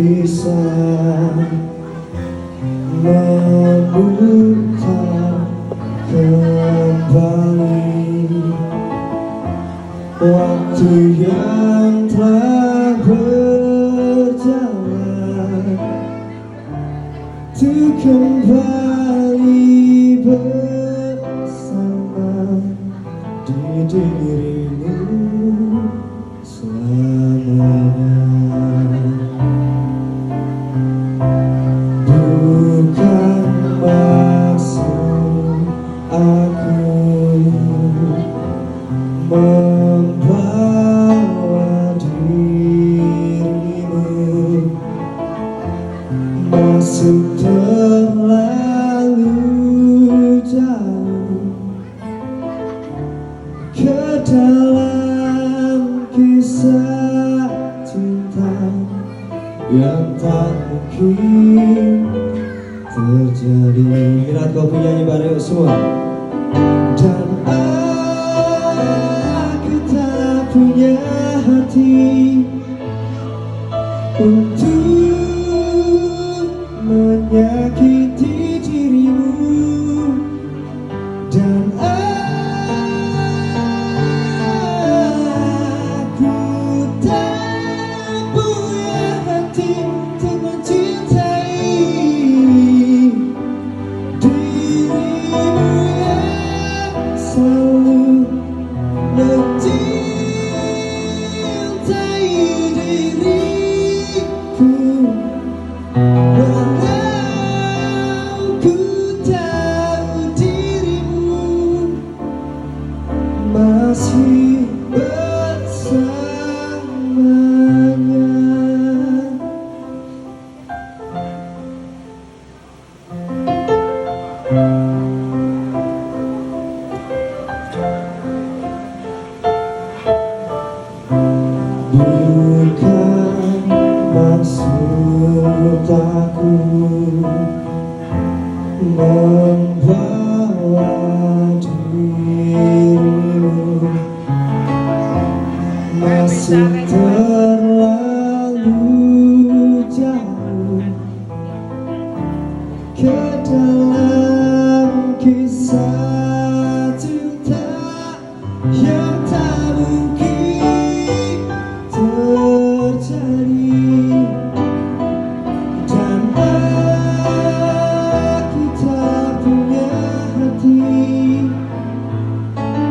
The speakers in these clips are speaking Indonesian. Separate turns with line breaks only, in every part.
bisa membuka kembali waktu yang telah berjalan, untuk kembali bersama di dirimu selamanya. Bukan maksud aku membawa dirimu masuk terlalu jauh ke dalam kisah cinta yang tak mungkin terjadi. Minat kau penyanyi bareng semua. Dan aku tak punya hati untuk menyakiti dirimu, dan aku tak punya hati untuk mencintai dirimu yang selalu mencintai diriku. Walau ku tahu dirimu masih bersamanya. Bukan maksud aku membawa dirimu masuk terlalu jauh ke dalam kisah cinta yang tak mungkin terjadi. Dan aku tak punya hati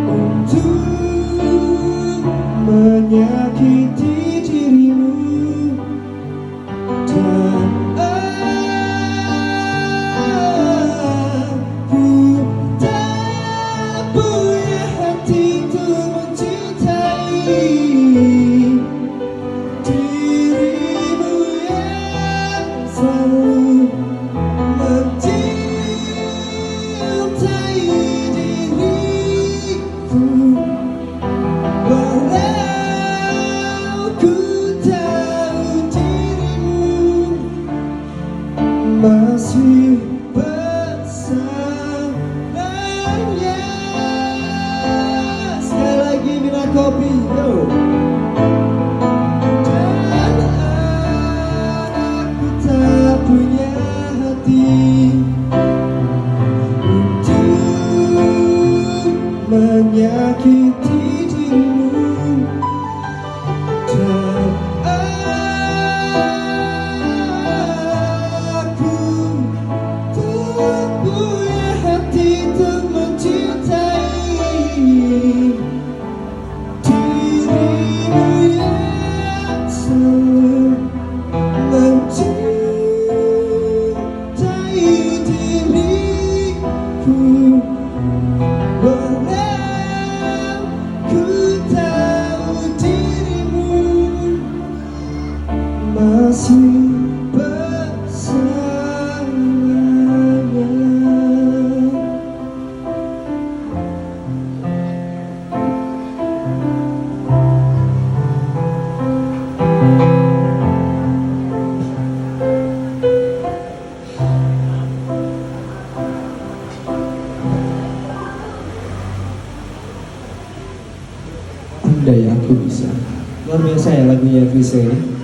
untuk menyakiti dirimu, dan aku tak punya hati untuk mencintai dirimu yang selalu mencintai diriku. Walau ku tahu dirimu masih bersamanya. Sekali lagi minat kopi, yo. Dan aku tak punya hati untuk menyakiti dirimu, dan aku tak punya hati untuk mencintai dirimu yang selalu mencintai diriku. Walau ku tahu dirimu masih bersamanya. Andai aku bisa. Luar biasa ya lagunya Krisya ini.